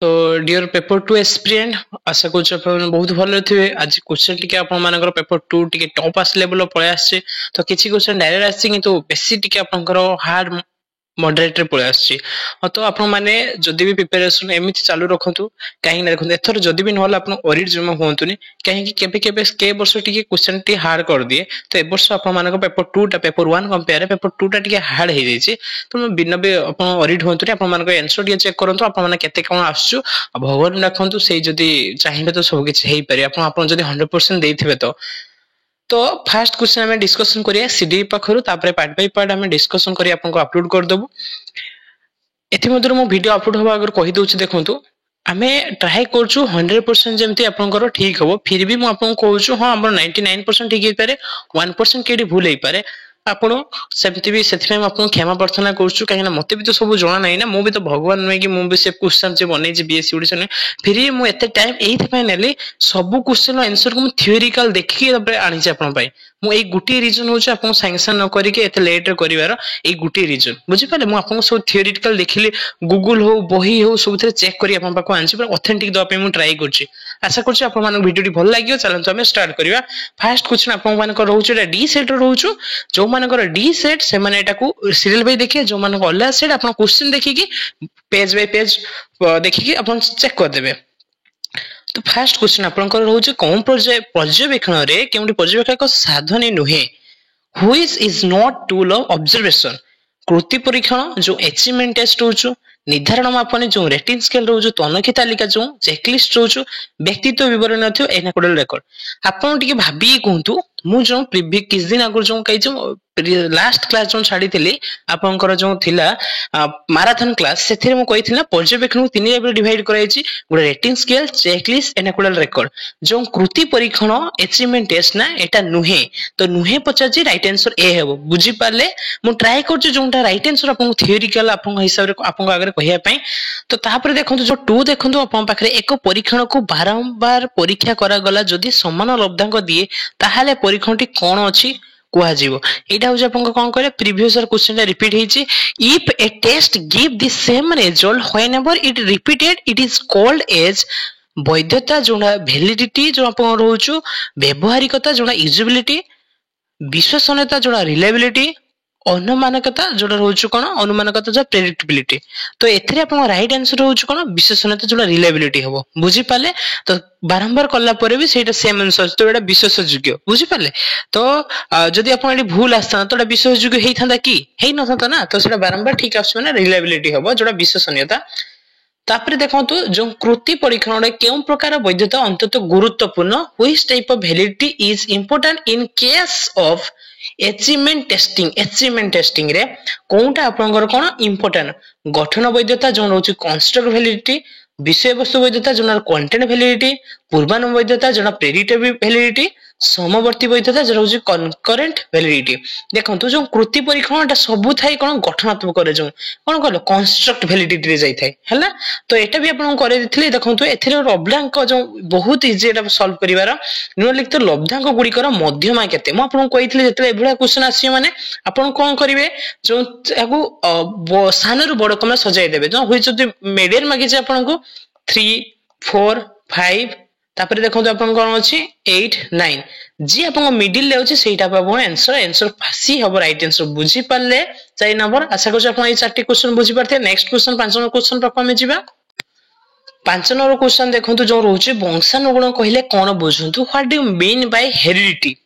तो dear paper 2 aspirant आशा करूँ आप बहुत भल थे। आज क्वेश्चन टी आप पेपर 2 टी टॉप आस लेवल पलि आसे तो किसी क्वेश्चन डायरेक्ट आसी किंतु बेसी टी हार्ड मॉडरेट रे पळे आछि। तो आपण माने जदि भी प्रिपरेशन एमिति चालू रखंतु काहे ना देखंतु एथर जदि भी नहल आपण ओरिट जमा होंतुनी काहे कि केबे केबे के वर्ष टिके क्वेश्चन टी हार्ड कर दिए। तो ए वर्ष आपण मानको पेपर 2 टा पेपर 1 कंपेयर पेपर 2 टा टिके हार्ड हे जायछि। तो बिना बे आपण ओरिट होंतुनी आपण मानको आंसर टिके चेक करंतु आपण माने केते कोन आछछु भगवान रखंतु सेही जदि चाहिबे तो सब किछ हेई पारे। आपण जदि 100% देथिबे तो फास्ट क्वेश्चन हमें डिस्कशन करिया सीडी पाखरु तापरे पार्ट बाय पार्ट हमें डिस्कशन करिया आपन को अपलोड कर देबो। एथि मधुर मो वीडियो अपलोड होबा अगर कहि दोछि देखंतु हमें ट्राई करछु 100% जेमति आपनकर ठीक हबो। फिर भी मो आपन कहउछु हां हमर 99% ठीक हे पारे 1% केडी भूल हे पारे। आपण सेमति भी सेथि में आपन क्षमा प्रार्थना करछु काहे ना मते भी तो सब जणा नै ना मो भी तो भगवान नै कि मो भी से क्वेश्चन जे बनै जे बीएससी ओडिसा नै फिर मो एते टाइम एथि पय नेली सब क्वेश्चन आंसर को मो थ्योरिकल देखि तबे आनि छै आपन पय। मो एक गुटी रीजन होछ आपन सैंक्शन न करि के एते लेट रे करिवार एक गुटी रीजन बुझि पाले। मो आपन सब थ्योरिटिकल देखिले गूगल हो बही हो सब थे चेक करी आपन पाको आंसर पर ऑथेंटिक दवा पे मो ट्राई करछि। आशा करछि आपन मानको वीडियो टी भल लागियो। चलंतु हमें स्टार्ट करिवा। फर्स्ट क्वेश्चन आपन मानको रहउछ एटा डी सेट रहउछ जो मानकर डी सेट से माने एटा को सीरियल बाय देखिए जो मानको अल्ला सेट आपन क्वेश्चन देखि कि पेज बाय पेज देखि कि आपन चेक कर देबे। तो फर्स्ट क्वेश्चन आपनकर रहउछ कोन पर्यवेक्षण रे केउटी पर्यवेक्षक को साधन नुहे which is not tool of observation. कृति परीक्षण जो अचीवमेंट टेस्ट होछ निर्धारण मापन जो रेटिंग स्केल रहउछ तनखी तालिका जो चेकलिस्ट रहउछ व्यक्तित्व विवरण नथियो एनाकोडल रिकॉर्ड। आपन टिके भाबी कहंतु मु जो प्रीवियस किछ दिन आगु जो कहि जो लास्ट क्लास जो छाडी थिली आपनकर जो थिला मैराथन क्लास सेथिरे मु कहिथिला पर्यवेक्षण तीन लेवल डिवाइड कराई छि गुडा रेटिंग स्केल चेकलिस्ट एनाकोडल रिकॉर्ड। जो कृति परीक्षण अचीवमेंट टेस्ट ना एटा नुहे तो नुहे पचाची राइट आंसर ए हेबो बुझी पाले। मु ट्राई करछु जोंटा राइट आंसर आपन थ्योरिकल आपन हिसाब रे आपन आगे कहिया पई। तो तापर देखंतु जो 2 देखंतु आपन पाखरे एक परीक्षण को बारंबार परीक्षा करा गला जदि समान लब्धांक दिए ताहाले परीक्षणटी कोन अछि कुआ जीवो। एटा हो आपन कोन करे प्रीवियस क्वेश्चन रिपीट हेछि if a test give the same result whenever it repeated it is called as वैधता जोना वैलिडिटी जो आपन रहउछु व्यवहारिकता जोना यूजेबिलिटी विश्वसनीयता जोना रिलायबिलिटी अनुमानकता जोड़ा रहउछु कोन अनुमानकता जो प्रेडिक्टेबिलिटी। तो एथरे आपन राइट आंसर रहउछु कोन विश्वसनीयता जोड़ा रिलायबिलिटी हबो बुझी पाले। तो बारंबार कल्ला परे भी सेटा सेम आंसर तो एटा विश्वासयोग्य बुझी पाले। तो जदि आपन एटी भूल आस्ता तो एटा विश्वासयोग्य हेइ थांदा कि हेइ न थांदा ना। तो सेटा बारंबार ठीक आछे माने रिलायबिलिटी हबो जोड़ा विश्वसनीयता। तापर देखंतु जो कृति परीक्षण रे केउ प्रकार वैधता अंतत गुरुत्वपूर्ण which type of validity is important in case of achievement testing रे कोनटा आपनकर कोन इंपोर्टेंट गठन वैधता जो रहउछि कंस्ट्रक्ट वैलिडिटी विषय वस्तु वैधता जो कंटेंट वैलिडिटी पूर्वानुमान वैधता जो प्रेडिक्टिव वैलिडिटी समवर्ती वैधता जो रहउछि कनकरेंट वैलिडिटी। देखंतु जो कृति परीक्षणटा सबु थाई कोन गठनात्मक रे जो कोन कहलो कंस्ट्रक्ट वैलिडिटी रे जाई थाई हैला। तो एटा भी आपन करे दिथले देखंतु एथिरे लब्धांक जो बहुत इजी एटा सॉल्व करिवार निम्नलिखित लब्धांक गुड़िकर मध्यमा केते मु आपन कहिथले जेतले एभला क्वेश्चन आसी माने आपन कोन करिवे जो आगु सानरु बड़ कम सजाई देबे जो होई जदि मीडियन मागी जे आपन को 3 4 5 तापर देखंतु आपन कोन अछि 8 9 जी आपन मिडिल ले अछि सेटा पाबो आंसर फासी हबो राइट आंसर बुझी पाले 4 नंबर। आशा करछु आपन ए 4टी क्वेश्चन बुझी पारथे। नेक्स्ट क्वेश्चन 5 नंबर क्वेश्चन पर हम जिबा। 5 नंबर क्वेश्चन देखंतु जो रहउछि वंशानुगुण कहिले कोन बुझंतु what do you mean by heredity.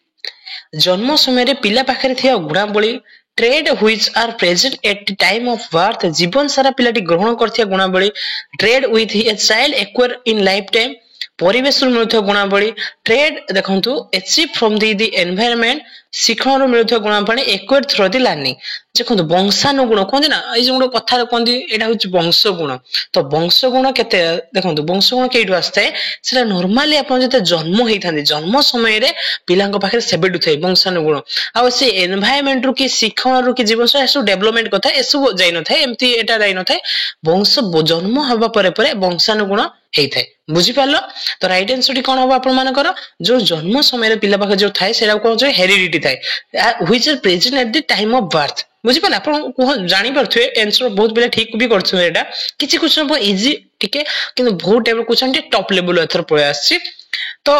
जन्म समय रे पिला पाखरे थिया गुणावली trait which are present at the time of birth जीवन सारा पिलाटी ग्रहण करथिया गुणावली trait with a child acquire in life time परिवेश मिलुथिया गुणावली ट्रेड देखंतु अचीव फ्रॉम द एनवायरनमेंट शिक्षण रो मिलुथिया गुणावली एक्वायर थ्रू द लर्निंग। देखंतु वंशानुगुण कोन ना ए जो कथा कोन एटा होछि वंशगुण। तो वंशगुण केते देखंतु वंशगुण केइडु आस्ते सेटा नॉर्मली आपन जते जन्म हेइ थांदी जन्म समय रे पिलांग पाखरे सेबेडु थाई वंशानुगुण आ से एनवायरनमेंट रो कि शिक्षण रो कि जीवन से एसु डेवलपमेंट कथा एसु जाई न थाई एम्ति एटा जाई न थाई वंश जन्म हबा परे परे वंशानुगुण हेइ थाई बुझी पालो। तो राइट आंसर कोन हो आपन मानकर जो जन्म समय रे पिला पाखे जो थाए सेरा को जो हेरिडिटी थाए which is present at the time of birth बुझिपारे आप जानी पारे आंसर बहुत बेले ठीक भी करछे एटा किछि क्वेश्चन इजी टिके किंतु बहुत टाइप क्वेश्चन टॉप लेवल एथर पळे आछि तो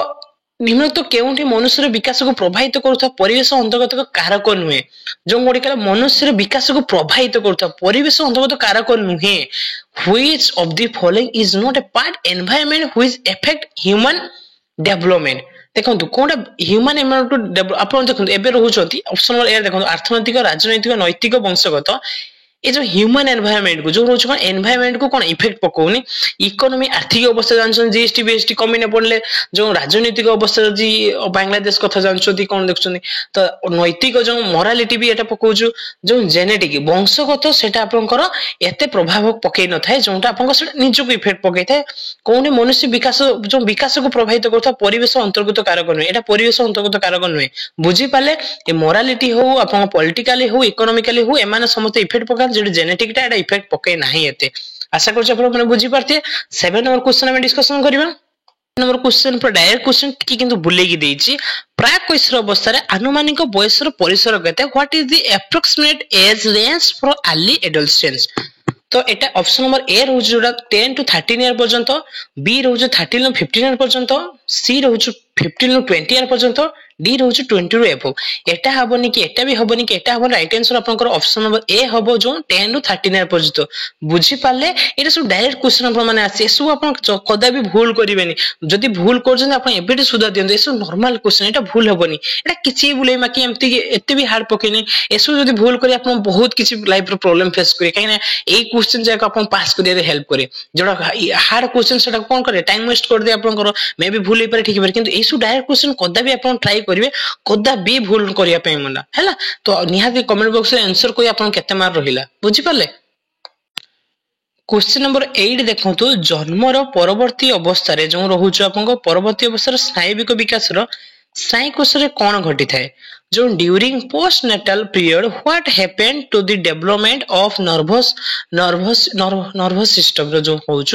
निम्नलिखित केउंठी मनुष्यर विकास को प्रभावित करुवा परिवेश अंतर्गत कारक नुहे जो गुड़िक मनुष्यर विकास को प्रभावित करुवा परिवेश अंतर्गत कारक नुहे which of the following is not a part environment which affect human development देखो कोनटा ह्यूमन एनवायरनमेंट आपण देखो एबे रहउछंती ऑप्शन नंबर ए देखो अर्थनैतिक राजनैतिक नैतिक वंशगत ये जो ह्यूमन एनवायरनमेंट को जो रोज कौन एनवायरनमेंट को कौन इफेक्ट पकाउनी इकोनॉमी आर्थिक अवस्था जानछन जीएसटी बीएसटी कमी न पड़ले जो राजनीतिक अवस्था जी बांग्लादेश कथा जानछती कोन देखछनी तो नैतिक जो मोरालिटी भी एटा पकाउछु जो जेनेटिक वंशगत सेटा आपनकर एते प्रभाव पकई न थाए जोंटा आपनकर सेटा निज को इफेक्ट पकई थाए कोने मनुष्य विकास जो विकास को प्रभावित करता परिवेश अंतर्गत कारक नुहे एटा परिवेश अंतर्गत कारक नुहे बुझी पाले ए मोरालिटी हो आपन पॉलिटिकली हो इकोनॉमिकली हो एमाने समस्त इफेक्ट पका जो जेनेटिक टा एटा इफेक्ट पके नाही एते आशा करछ आपण माने बुझी पारते 7 नंबर क्वेश्चन हम डिस्कशन करबा नंबर क्वेश्चन पर डायरेक्ट क्वेश्चन की किंतु बुले की देछि प्राक कैसर अवस्था रे अनुमानिक बयसर परिसर केते what is the approximate age range for early adolescence तो एटा ऑप्शन नंबर ए रहउ जोडा 10 to 13 ईयर पर्यंत बी रहउ 13 to 15 ईयर पर्यंत सी रहउ 15 to 20 ईयर पर्यंत डी रहउ 20 to एबव एटा हबनी कि एटा भी हबनी कि एटा हबन राइट आंसर आपनकर ऑप्शन नंबर ए हबो जो 10 to 13 ईयर पर्यंत बुझी पाले एटा सब डायरेक्ट क्वेश्चन आपन माने आसे सब आपन कदा भी भूल करिवेनी जदी भूल करजन आपन एबेटे सुधा दियन एसो नॉर्मल क्वेश्चन एटा भूल हबनी एटा किछि बुले माकी एमती एते भी हार्ड पकेनी एसो जदी भूल करी आपन बहुत किछि लाइफ रो प्रॉब्लम फेस करी काइना ए क्वेश्चन जे आपन पास करिया हेल्प करे जोडा हार्ड क्वेश्चन सेटा कोन करे टाइम वेस्ट कर दे आपनकर मे भी भूल पारे ठीक पारे किंतु एसो डायरेक्ट क्वेश्चन कदा भी आपन ट्राई करिवे कदा भी भूल करिया पे मना हैला तो निहाती कमेंट बॉक्स रे आंसर कोई आपन केते मार रहिला बुझी पाले क्वेश्चन नंबर 8 देखंतु जन्मर परवर्ती अवस्था रे जो रहउछ आपन परवर्ती अवस्था रे स्नायुविक विकास रो साइकोस रे कोन घटी थाए जो during postnatal period what happened to the development of nervous system रो जो होउछ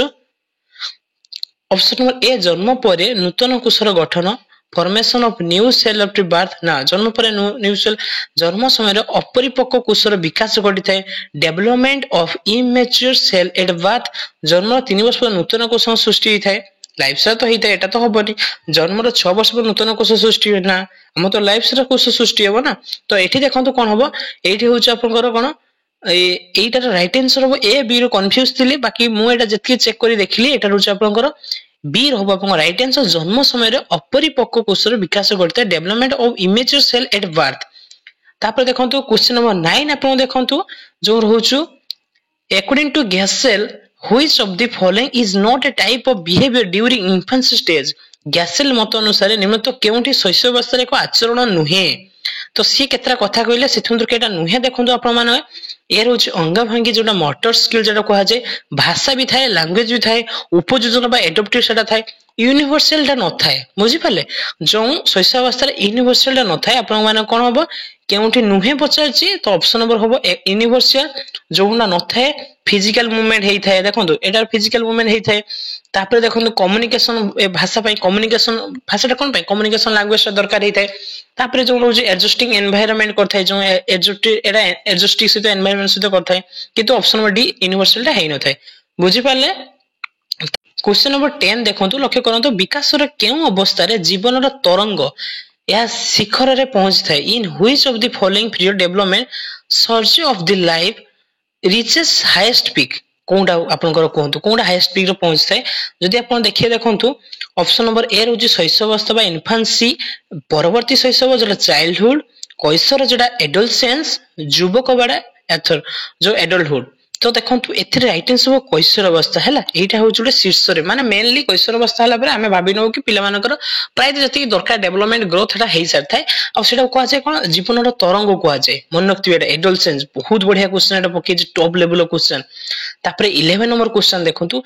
ऑप्शन नंबर ए जन्म परे नूतन कोषर गठन formation of new cell after birth ना जन्म परे न्यू सेल जन्म समय रे अपरिपक्व कोषर विकास घटी थाए development of immature cell at birth जन्म 3 वर्ष पर नूतन कोष सृष्टि थाए लाइफ से तो होता है एटा तो हबनी जन्म रो 6 वर्ष पर नूतन कोष सृष्टि हो ना हम तो लाइफ से कोष सृष्टि हो ना तो एठी देखंतु कोन हबो एठी होछ आपनकर कोन एटार राइट आंसर हबो ए बी रो कंफ्यूज थिली बाकी मु एटा जति चेक करी देखली एटा होछ आपनकर बी हबो आपन राइट आंसर जन्म समय रे अपरिपक्व कोषर विकास घटता development of immature cell at birth तापर देखंतु क्वेश्चन नंबर 9 आपन देखंतु जो रहउछु according to Gesell which of the following is not a type of behavior during infancy stage गैसेल मत अनुसार निम्नलिखित केउंठी शैशवावस्था रे को आचरण नुहे तो सी केतरा कथा कहले सेथुंदर केटा नुहे देखंतु आपण माने ए रहउछि अंगा भांगी जोटा मोटर स्किल जेटा कहा जाय भाषा भी थाए लैंग्वेज भी थाए उपयोजन बा एडॉप्टिव सेटा थाए यूनिवर्सल टा न थाए बुझी पाले जो शैशवावस्था रे यूनिवर्सल टा न थाए आपण माने कोन हबो केउंठी नुहे पचारछि तो ऑप्शन नंबर हबो यूनिवर्सल जोना न थाए फिजिकल मूवमेंट हेई थाए देखंतु एटा फिजिकल मूवमेंट हेई थाए तापर देखंतु कम्युनिकेशन ए भाषा पई कम्युनिकेशन भाषाटा कोन पई कम्युनिकेशन लैंग्वेज दरकार हेई थाए तापर जो रहउछि एडजस्टिंग एनवायरनमेंट करथाय जो एडजस्टिंग से एनवायरनमेंट से करथाय किंतु ऑप्शन नंबर डी यूनिवर्सल टा हेई न थाए बुझी पाले क्वेश्चन नंबर 10 देखंतु लक्ष्य करंतु विकास रे केउ अवस्था रे जीवन रो तरंग या शिखर रे पहुंच थाए in which of the following period development search of the life reaches highest peak कोंडा आपनकर कोंतु कोंडा हाईएस्ट पीक रे पहुंच थाए जदि आपन देखिए देखंतु ऑप्शन नंबर ए रहउछि शैशवावस्था बा इन्फांसी परवर्ती शैशव जेटा चाइल्डहुड कैशोर जेटा एडोलसेंस युवक बडा एथर जो एडल्टहुड तो देखंतु एथिरे राइट आंसर कैशोर अवस्था हैला एटा हो जुडे शीर्ष रे माने मेनली कैशोर अवस्था हला परे हमें भाबी नौ कि पिला मानकर प्राय जति दरकार डेवलपमेंट ग्रोथ एटा हेई सार थाए आ सेटा कोआ जाय कोन जीवन रो तरंग कोआ जाय मन रखति एटा एडोलसेंस बहुत बढ़िया क्वेश्चन एटा पके जे टॉप लेवल क्वेश्चन तापरे 11 नंबर क्वेश्चन देखंतु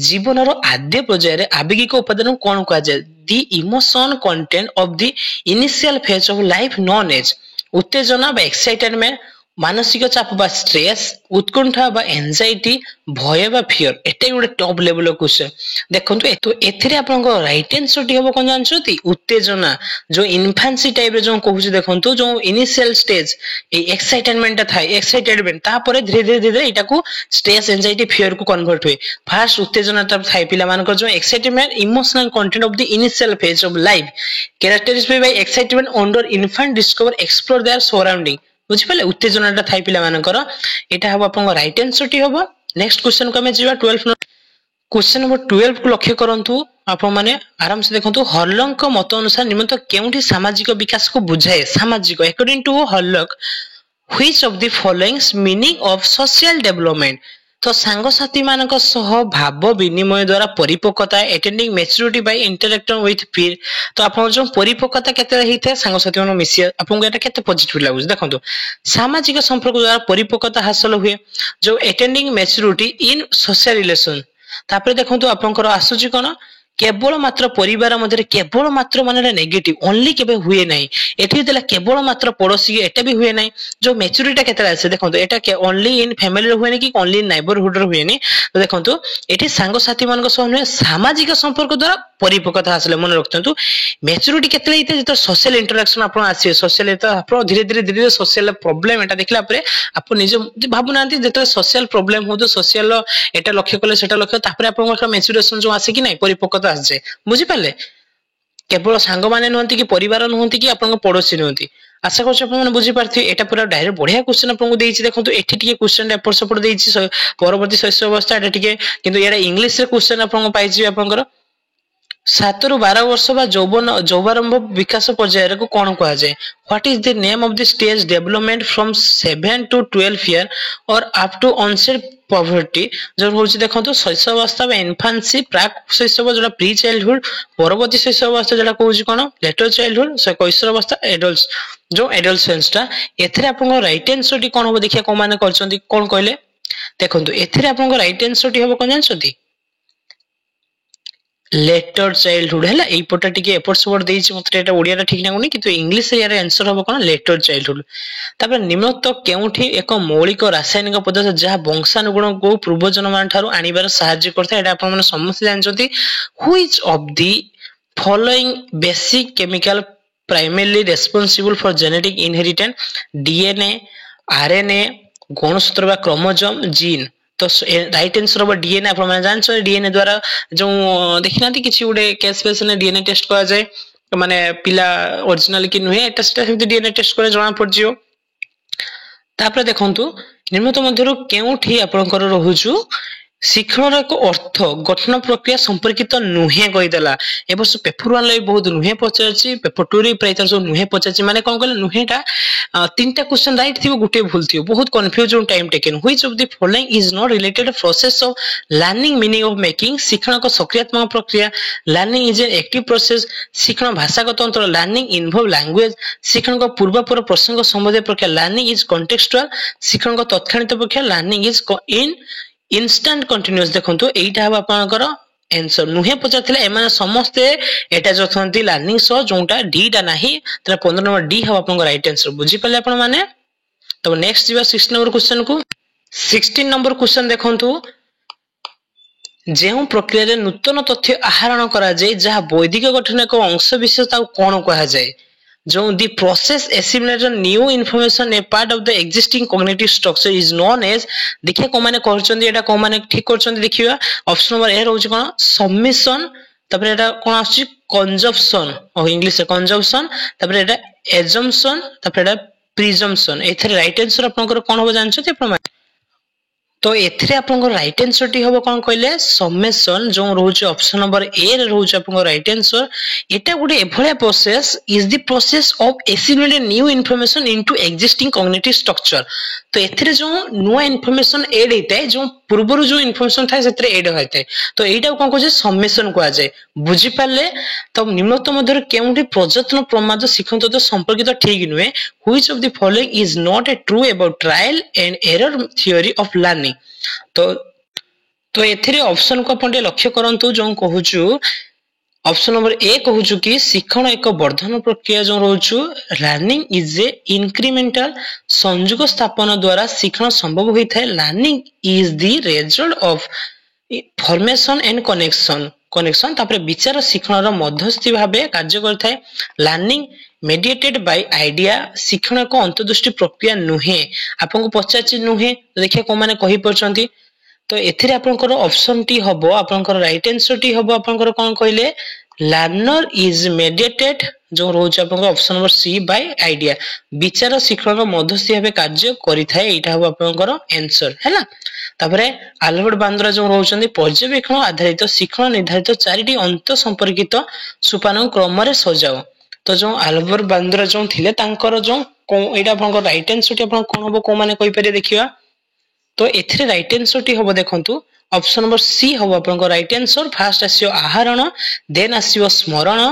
जीवन रो आद्य पर्याय रे आवेगिक उपादान कोन कोआ जाय the emotion content of the initial phase of life known as उत्तेजना बा एक्साइटमेंट मानसिक चाप बा स्ट्रेस, उत्कंठा बा एंजाइटी, भय बा फियर, एटा गोटे टॉप लेवल क्वेश्चन देखंतु। तो एथिरे आपनको राइट आंसर टी हबो कोन जानछोती उत्तेजना, जो इन्फांसी टाइप रे जो कहूची देखंतु, जो इनिशियल स्टेज ए एक्साइटमेंट था, एक्साइटेडमेंट तापर धीरे धीरे धीरे एटा को स्ट्रेस एंजाइटी फियर को कन्वर्ट हुए। फर्स्ट उत्तेजना तब थाई पिला मानकर जो excitement emotional content of the initial phase of life characterised by excitement under infant discover explore their surrounding. बुझिपाले उत्तेजनाटा थाई पिला मानकर एटा हबो आपन राइट आंसर टी हबो। नेक्स्ट क्वेश्चन को हमें जीवा 12 क्वेश्चन नंबर 12 को लक्ष्य करंतु। आपण माने आराम से देखंतु हर्लक मत अनुसार निम्नलिखित केउठी सामाजिक विकास को बुझाए। सामाजिक according to Hurlock which of the followings meaning of social development. तो सांग साथी मानक सह भाव विनिमय द्वारा परिपक्वता attending maturity by interacting with peer. तो आपण जो परिपक्वता केते रहिथे सांग साथी मानो मिसी आपण एटा केते पॉजिटिव लागु देखंतु। सामाजिक संपर्क द्वारा परिपक्वता हासिल हुए, जो अटेंडिंग मैच्योरिटी इन सोशल रिलेशन। तापर देखंतु आपनकर आसुची कोन केवल मात्र परिवार मध्य केवल मात्र माने नेगेटिव ओनली केबे हुए नाही। एठी देला केवल मात्र पड़ोसी एटा भी हुए नाही। जो मैच्योरिटी केते आसे देखंतु एटा के ओनली इन फैमिली हुए नहीं कि ओनली इन नेबरहुड हुए नहीं। तो देखंतु एठी सांग साथी मानक सह सामाजिक संपर्क द्वारा परिपक्वता हासिल मन रखतंतु। मैच्योरिटी केते लेते जत सोशल इंटरेक्शन आपण आसे सोशल तो आपण धीरे धीरे धीरे सोशल प्रॉब्लम एटा देखला परे आपण निजे भाबु नांती जत सोशल प्रॉब्लम हो तो सोशल एटा लक्ष्य कले सेटा लक्ष्य तापर आपण मैच्योरेशन जो आसे कि नाही परिपक्वता आसे। बुझी पाले केवल सांग माने नहंती कि परिवार नहंती कि आपण पड़ोसी नहंती। आशा करछ आपण माने बुझी पारथि। एटा पूरा डायरेक्ट बढ़िया क्वेश्चन आपण को देइछि देखंतु। एठी टिके क्वेश्चन एपर सपोर्ट देइछि परवर्ती शैशव अवस्था एटा टिके किंतु एटा इंग्लिश रे क्वेश्चन आपण को पाइछि आपनकर 7 ରୁ 12 वर्ष बा जौवारंभ विकास पर्याय को कोन कहा जाय। What is the name of the stage development from 7 to 12 year और अप टू ऑनसेट पॉवर्टी। जो होछि देखंतु शैशव अवस्था बा इन्फांसी, प्राक शैशव जोला प्री चाइल्डहुड, परवर्ती शैशव अवस्था जोला कहूछि कोन लेटर चाइल्डहुड, कैशोर अवस्था एडल्ट्स जो एडोलसेंस ता। एथिरे आपन राइट आंसर टी कोन हो देखिया को माने करछंती कोन कहले देखंतु। एथिरे आपन राइट आंसर टी हो कोन जानछंती लेटर चाइल्डहुड है एई पटा टिके एपट सपोर्ट देइछि। मते एटा ओडिया ठीक नागुनी किंतु इंग्लिश रे यार आंसर हो कोन लेटर चाइल्डहुड। तापर निम्नलिखित केउठी एक मौलिक रासायनिक पदार्थ जहा वंशानुगुण को पूर्वजन मान ठारू आनिबार सहाय्य करथा। एटा आपण माने समस्त जानछंती। Which of the following basic chemical primarily responsible for genetic inheritance. DNA, RNA, गुणसूत्र बा क्रोमोसोम, जीन। तो राइट आंसर हो डीएनए। आपण माने जानछ डीएनए द्वारा जो देखिनाती किछि उडे केस पेस ने डीएनए टेस्ट करा जाय माने पिला ओरिजिनल कि नुहे एटा सेटा डीएनए टेस्ट करे जणा पड़जियो। तापर देखंतु निम्नलिखित मध्यरु केउठी आपनकर रहुछु शिक्षण एक अर्थ गठन प्रक्रिया संपर्कित नुहे कहिदला। ए वर्ष पेपर 1 लै बहुत नुहे पचाछि, पेपर 2 रे प्राय तर नुहे पचाछि माने कोन कहले नुहेटा तीनटा क्वेश्चन राइट थिबो गुटे भूल थिबो बहुत confusion time taken. Which of the following is not related process of learning meaning of making. शिक्षण को सक्रियात्मक प्रक्रिया। Learning is an active process. शिक्षण भाषागत अंतर। Learning involve language. शिक्षण को पूर्वपर प्रसंग संबंधी प्रक्रिया। Learning is contextual. शिक्षण को तत्क्षणिक प्रक्रिया। Learning is in instant continuous. देखंतु एइटा हबा आपनकर आंसर नुहे पचाथिले एमाने समस्त एटा जथंती लर्निंग सो जोंटा डी टा नाही तरा 15 नंबर डी हबा आपनकर राइट आंसर। बुझी पाले आपण माने। तो नेक्स्ट जीवा 16 नंबर क्वेश्चन को। 16 नंबर क्वेश्चन देखंतु जेउ प्रक्रिया रे नूतन तथ्य आहरण करा जाय जहा वैदिक गठन एक अंश विशेष ताऊ कोन कहा जाय। जो the process assimilating new information a part of the existing cognitive structure is known as। देखिए को माने कहचंदी एटा को माने ठीक करचंदी देखिबा। ऑप्शन नंबर ए रहउची कोन सबमिशन, तापर एटा कोन आछि कंजप्शन और इंग्लिश रे कंजप्शन, तापर एटा एजम्पशन, तापर एटा प्रिजम्पशन। एथरे राइट आंसर आपनकर कोन हो जानछथि प्रमाण। तो एथरे आपनकर राइट आंसर टी होबो कोन कहले समेशन जो रहउची ऑप्शन नंबर ए रे रहउची आपनकर राइट आंसर। एटा गुडे एभलिया process is the process of assimilating new information into existing cognitive structure. तो एथरे जो नुवा इंफॉर्मेशन ऐड हेतै जो पूर्वरु जो इंफॉर्मेशन थाय सेतरे ऐड होइतै तो एटा कोन कहजे समेशन को आ जाय। बुझी पाले। तो निम्नलिखित मध्यरु केउठी प्रयत्न प्रमाद शिक्षण तत्व संपर्कित ठीक नुहे। Which of the following is not a true about trial and error theory of learning. तो एथिरे ऑप्शन को आपण लक्ष्य करंतु जो कहूछु ऑप्शन नंबर ए कहूछु कि शिक्षण एक वर्धन प्रक्रिया जो रोचु लर्निंग इज ए इंक्रीमेंटल संयोग स्थापन द्वारा शिक्षण संभव होता है learning is the result of formation and connection तापर विचार शिक्षण रो मध्यस्थी भाबे कार्य करता है लर्निंग मेडिएटेड बाय आइडिया शिक्षण को अंतर्दृष्टि प्रक्रिया नुहे आपन को पचाची नुहे देखिए को माने कहि परचंती तो एथिरे आपनकर ऑप्शन टी हबो आपनकर राइट आंसर टी हबो आपनकर कोन कहले लर्नर इज मेडिएटेड जो रोज आपनकर option number C by idea विचार शिक्षण मध्यस्थी भाबे कार्य करि थाए एटा हबो आपनकर आंसर हैला तापरे आल्बर्ट बांद्रा जो रोचंदी पर्यवेक्षण आधारित शिक्षण निर्धारित चारिटी अंत संपर्कित सोपान क्रम रे सजाओ तो जो आल्बर्ट बांद्रा जो थिले तांकर जो एटा आपनकर राइट आंसर टी आपन कोन हबो को माने कहि परिए देखिबा तो एथिरे राइट आंसर टी हबो देखंतु ऑप्शन नंबर सी हबो आपनको राइट आंसर फर्स्ट आसीयो आहरण देन आसीयो स्मरण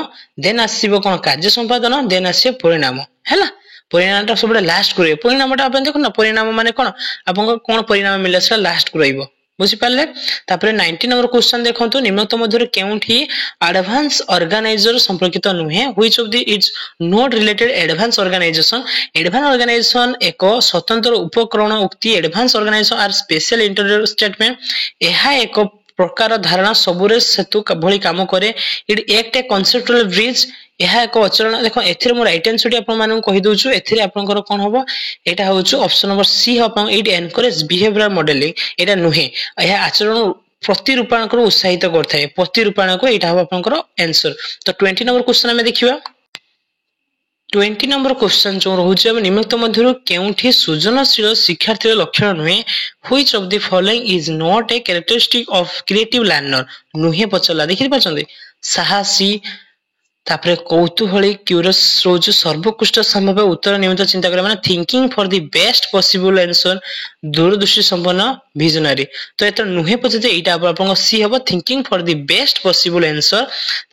देन आसीयो कोन कार्य संपादन देन आसीयो परिणाम हैला परिणामटा सबले लास्ट करियो परिणामटा आपन देखो ना परिणाम माने कोन आपनको कोन परिणाम मिले से लास्ट करइबो बुझि पाले तापरे 19 नंबर क्वेश्चन देखंतु निम्नलिखित मध्यरे केउठी एडवांस ऑर्गेनाइजर संपर्कित नुहे which of the is not related advance organization एक स्वतंत्र उपकरण उक्ति advance organization are special interior statement एहा एक प्रकार धारणा सबुरे सेतु भली काम करे it act a conceptual bridge एहा एक आचरण देखो एथिरे मो राइट आंसर आपन मानन कहि दोछु एथिरे आपनकर कोन हबो एटा होछु ऑप्शन नंबर सी हबो इट एनकरेज बिहेवियरल मॉडलिंग एटा नुहे एहा आचरण प्रतिरूपण को उत्साहित करथाय प्रतिरूपण को एटा हबो आपनकर आंसर तो 20 नंबर क्वेश्चन हमें देखिबा 20 नंबर क्वेश्चन जो रोचे अब निम्नलिखित मध्यरु केउठी सृजनशील शिक्षार्थी लक्षण नुहे which of the following is not a characteristic of creative learner नुहे पचला देखि पाछन्ते साहसी तापरे कौतूहली क्यूरियस रोज सर्वोत्कृष्ट संभव उत्तर निमित्त चिंता करे माने thinking for the best possible answer दूरदृष्टि संपन्न विजनरी तो एत नुहे पछते एटा आपन सी हबो thinking for the best possible answer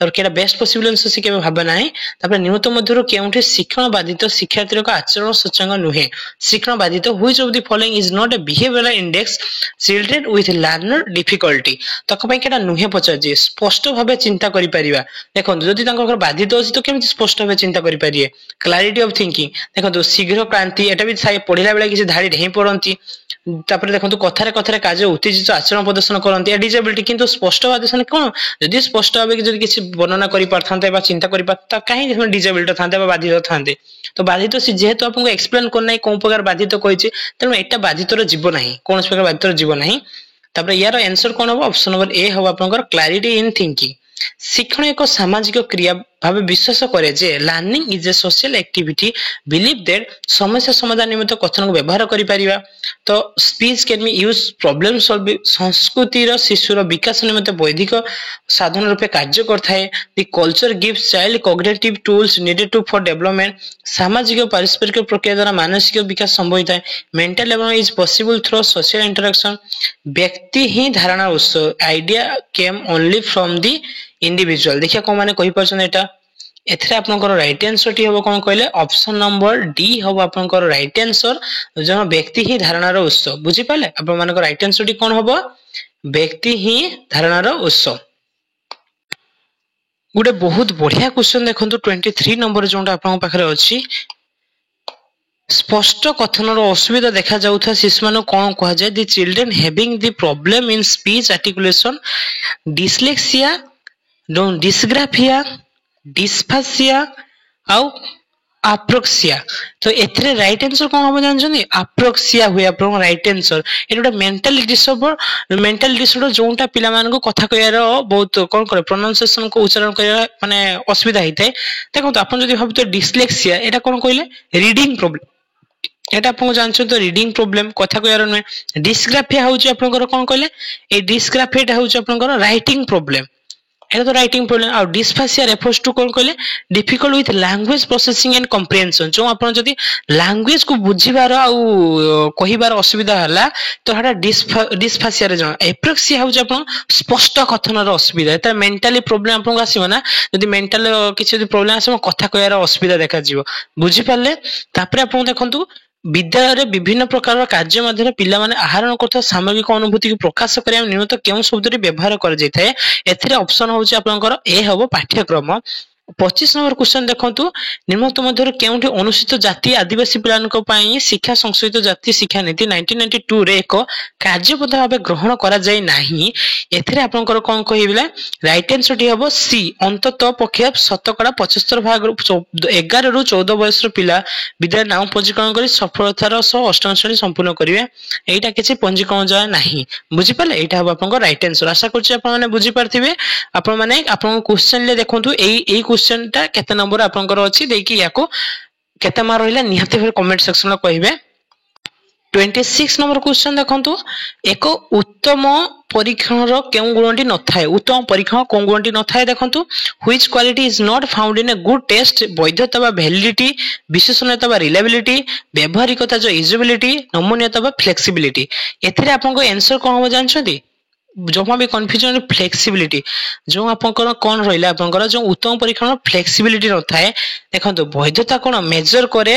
तर केटा बेस्ट पॉसिबल आंसर से केबे भाबा नाही तापरे निमित्त मध्यरु केउठी शिक्षण बाधित शिक्षार्थी का आचरण सचंग नुहे शिक्षण बाधित which of the following is not a behavioural index children with learner difficulty तक पई केटा नुहे पछजे स्पष्ट भाबे चिंता करि परिबा देखो जदि तांकर बाधित अछि तो केमि स्पष्ट भाबे चिंता करि परिए क्लैरिटी ऑफ थिंकिंग देखो शीघ्र क्रांति एटा भी पढिला बेला किछि धाडी ढेई पड़ंती तापरे देखंतु कथारे कथारे काजे उत्तेजित आचरण प्रदर्शन करंती ए डिजेबिलिटी किंतु स्पष्ट भाबे कोन जदि स्पष्ट भाबे कि जदि किछि वर्णना करि पारथांते बा चिंता करि पारता काहे जे डिजेबिलिटी थांते बा बाधित थांते तो बाधित से जेहेतु आपनको एक्सप्लेन करनाई कोन प्रकार बाधित कहिछि तेनु एटा बाधितर जीव नाही कोन प्रकार बाधितर जीव नाही तापरे यार आंसर कोन हो ऑप्शन नंबर ए हो आपनकर क्लैरिटी इन थिंकिंग शिक्षण एक सामाजिक क्रिया भाव विश्वास करे जे learning is a social activity believe that समस्या समाधान निमित्त कथन को व्यवहार करि परिबा तो speech can be use problem solving संस्कृति रो शिशुर विकास निमित्त वैदिक साधन रूपे कार्य करथाय the culture gives child cognitive tools needed to for development सामाजिक पारस्परिक प्रक्रिया द्वारा मानसिक विकास संभव होता है mental development is possible through social interaction व्यक्ति ही धारणा उत्स idea came only from the individual देखिए को माने कहि परछन एटा एथरे आपनकर राइट आंसर टी हबो कोन कहले ऑप्शन नंबर डी हबो आपनकर राइट आंसर जो व्यक्ति ही धारणा रो उत्स बुझि पाले आपन मानकर राइट आंसर टी कोन हबो व्यक्ति ही धारणा रो उत्स गुडे बहुत बढ़िया क्वेश्चन देखंतु 23 नंबर जोंटा आपन पाखरे अछि स्पष्ट कथन रो असुविधा देखा जाउथा शिशुमान कोन कहा जाय the children having the problem in speech articulation dyslexia dysgraphia dysphasia आउ अप्रोक्सिया तो एथरे राइट आंसर कोन हो जानछनी अप्रोक्सिया हुए आपन राइट आंसर एटा मेंटल डिसऑर्डर जोंटा पिला मान को कथा कहयार बहुत कोन करे प्रोनाउंसिएशन को उच्चारण करया माने असुविधा हिते देखो तो आपन जदी भाबतो डिस्लेक्सिया एटा कोन कहले रीडिंग प्रॉब्लम एटा आपन जानछो तो रीडिंग प्रॉब्लम कथा कहयार नै डिस्ग्राफिया होउची आपन कोन कहले ए डिस्ग्राफिया एटा होउची आपन राइटिंग प्रॉब्लम एटा तो राइटिंग प्रॉब्लम आ डिस्फासिया रेफर्स टू कोन कहले difficult with language processing and comprehension जो आपन जदी लैंग्वेज को बुझिबार आ कहिबार असुविधा हला तो हटा डिस्फासिया रे जण एप्रोक्सिया होउची आपन स्पष्ट कथन रो असुविधा एटा मेंटली प्रॉब्लम आपन आसीबो ना जदी मेंटल किछि जदी प्रॉब्लम आसीबो कथा कहयार असुविधा देखा जिवो बुझि पाले तापरे आपन देखंतु विद्यालय विभिन्न प्रकार कार्य मध्य पिला माने आहरण करता सामग्रिक अनुभूति को प्रकाश करिया निमित्त केउ शब्द व्यवहार कर जाय एथिरे ऑप्शन होची आपनकर ए हबो पाठ्यक्रम 25 नंबर क्वेश्चन देखंतु निम्नलिखित मध्य केउठी अनुसूचित जाति आदिवासी पिलानक पई शिक्षा संशोधित जाति शिक्षा नीति 1992 रे एक कार्यपद्ध भाबे ग्रहण करा जाय नाही एथिरे आपनकर कोन कहिबले राइट आंसर टी हबो सी अंतत पक्ष शतकड़ा 75 भाग 11 रु 14 वर्ष पिला विद्यालय नाम पंजीकरण करी सफलतार सह अष्टम श्रेणी संपूर्ण करिवे एटा किछि पंजीकरण जाय नाही बुझि पाले एटा हबो आपनकर राइट आंसर आशा करछि आपन माने बुझि पारथिबे आपन माने आपन क्वेश्चन ले देखंतु एई क्वेश्चन टा केते नंबर आपनकर अछि देकी याको केते मार रहिला निहाते फेर कमेंट सेक्शन में कहिबे 26 नंबर क्वेश्चन देखंतु एक उत्तम परीक्षण रो केउ गुणटी न थाए उत्तम परीक्षण कोन गुणटी न थाए देखंतु which quality is not found in a good test वैधता बा वैलिडिटी विशेषणता बा रिलायबिलिटी व्यवहारिकता जो यूजेबिलिटी नमनीयता बा फ्लेक्सिबिलिटी एथिरे आपन को आंसर कोन हो जानछथि जमा भी कन्फ्यूजन फ्लेक्सिबिलिटी जो आपनकर कोन रहिला आपनकर जो उत्तम परीक्षण फ्लेक्सिबिलिटी न थाए देखंतु वैधता कोन मेजर करे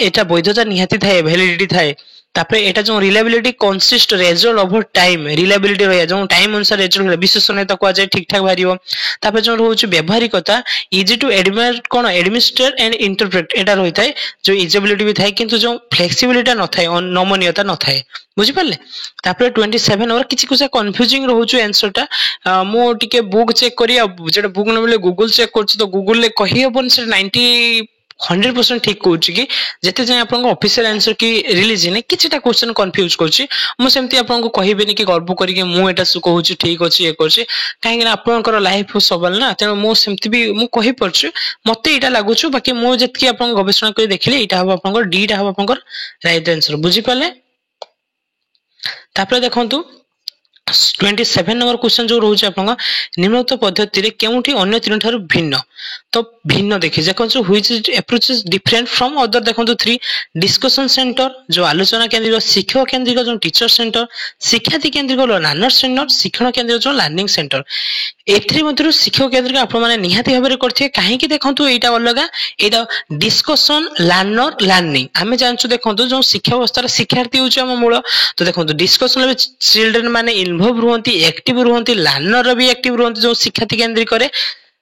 एटा वैधता निहाती थाए वैलिडिटी थाए तापरे एटा जो reliability consist result over time reliability रहिया जो टाइम अनुसार रिजल्ट विशेषणता को जाय ठीक ठाक भारियो तापरे जो रहउची व्यवहारिकता इजी टू एडमिट कोन एडमिनिस्ट्रेट एंड इंटरप्रेट एटा रहि थाए जो यूजेबिलिटी भी थाए किंतु जो फ्लेक्सिबिलिटी न थाए नमनीयता न थाए बुझि पाले तापरे 27 और किछि कुछ कंफ्यूजिंग रहउछु आंसर टा मो टिके बुक चेक करिया जेटा बुक न मिले गूगल चेक करछि तो गूगल ले कहि हबन से 100% ठीक कहूची कि जेते जाय आपन ऑफिशियल आंसर की रिलीज ने किछटा क्वेश्चन कंफ्यूज करछि मु सेमती आपन को कहिबेनी कि गर्व करी कि मु एटा सु कहूची ठीक अछि ए करछि काहे कि आपन कर लाइफ सवाल ना त मु सेमती भी मु कहि परछु मते एटा लागुछु बाकी मु जेतकी आपन गवेषणा करी देखले एटा हबो आपन डी टा हबो आपन राइट आंसर बुझी पाले तापर देखंतु 27 नंबर क्वेश्चन जो रहउछ आपन निम्नलिखित पद्धति रे केउठी अन्य तीन ठार भिन्न तो भिन्न देखि देखंतु which approach is different from other देखंतु 3 डिस्कशन सेंटर जो आलोचना केंद्रित शिक्षक केंद्रित जो टीचर सेंटर शिक्षार्थी केंद्रित लर्नर सेंटर शिक्षण केंद्रित जो लर्निंग सेंटर एथि मधुर शिक्षक केंद्रित आपण माने निहाती भाबरे करथे काहे कि देखंतु एटा अलगा एटा डिस्कशन लर्नर लर्निंग आमे जानछु देखंतु जो शिक्षा अवस्था शिक्षार्थी होछ हम मूल तो देखंतु डिस्कशन चिल्ड्रन माने इन्वॉल्व रहंती एक्टिव रहंती लर्नर भी एक्टिव रहंती जो शिक्षार्थी केंद्रित करे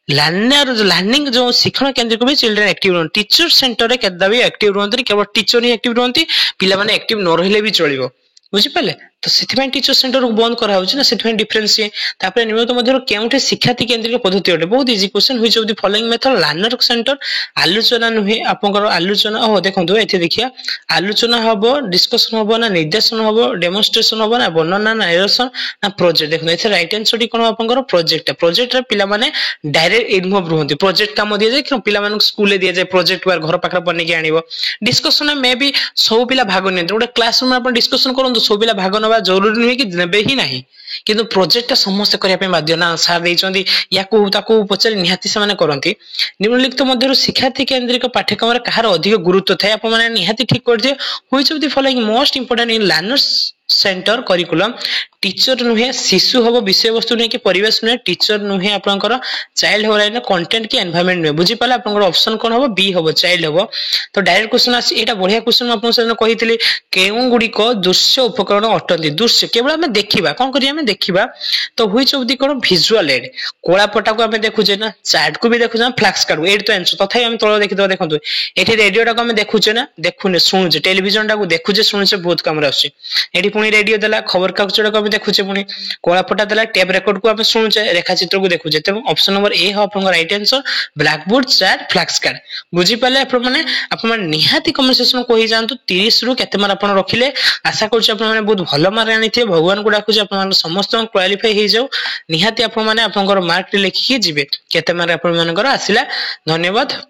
लर्नर लर्निंग जो शिक्षण केंद्र को भी चिल्ड्रन एक्टिव रहंती टीचर सेंटर रे केदा भी एक्टिव रहंती केवल टीचर ही एक्टिव रहंती पिला माने एक्टिव न रहिले भी चलिबो बुझि पाले तो सेथिबे टीचर सेंटर को बंद करा होछि ना सेथिबे डिफरेंस तापर नियमित मध्य केउठे शिक्षार्थी केंद्रित पद्धति अटे बहुत easy question which of the following method learner centre आलोचना नुहे आपनकर आलोचना हो देखंतु एथि देखिया आलोचना हबो डिस्कशन हबो ना निर्देशन हबो डेमोन्स्ट्रेशन हबो ना वर्णना ना एरसन ना प्रोजेक्ट देखो एथि राइट आंसर टी कोन आपनकर प्रोजेक्ट रे पिला माने डायरेक्ट इन्वॉल्व रहंती प्रोजेक्ट काम दिया जाय कि पिला मानक स्कूल ले दिया जाय प्रोजेक्ट बार घर पाखर बने के आनिबो डिस्कशन में भी सब पिला भाग नै गोटे क्लासरूम में अपन डिस्कशन करंतु सब पिला भाग नबा जरूरी नहीं कि नेबे ही नहीं किंतु प्रोजेक्ट समस्त करिया पे बाध्य ना सार देइचंदी याकू ताकू पचरी निहाती से माने करंती निम्नलिखित मध्यरु शिक्षार्थी केंद्रित पाठ्यक्रम रे कहार अधिक गुरुत्व थाए आप माने निहाती ठीक करजे which of the following most important in learners centre curriculum teacher नुहे शिशु हबो विषय वस्तु नै कि परिवेश नुहे टीचर नुहे आपनकर चाइल्ड हो लाइन कंटेंट की एनवायरनमेंट नुहे बुझी पाला आपनकर ऑप्शन कोन हबो बी हबो चाइल्ड हबो तो डायरेक्ट क्वेश्चन आसी एटा बढ़िया क्वेश्चन आपन से कहितली केउ गुडी को दृश्य उपकरण अटंती दृश्य केवल हमें देखिबा कोन करिया हमें देखिबा तो which of the cone visual add Cola पटा को हमें देखुजे ना चार्ट को भी देखुजे फ्लैक्स कार्ड एड तो आंसर तथाई हम तळ देखि दो देखंतु एठी रेडियो टा को हमें देखुजे ना देखुने सुनुजे टेलीविजन टा को देखुजे सुनुजे बहुत काम रे आसी एठी पुनी रेडियो देला खबर कागज को हम देखुचे पुनी कोला पटा देला टेप रेकॉर्ड को हम सुनुचे रेखा चित्र को देखुचे त ऑप्शन नंबर ए ह आपन right answer black board chart flex card बुझी पाले आपण माने निहाती कमेंट सेक्शन को ही जानतु 30 रु केते मार आपण रखिले आशा करछु आपण माने बहुत भलो मार आनिथे भगवान को डाकुचे आपण माने समस्त क्वालिफाई हे जाऊ निहाती आपण माने आपनकर मार्क लिखि के जिवे केते मार आपण मानकर आसिला धन्यवाद।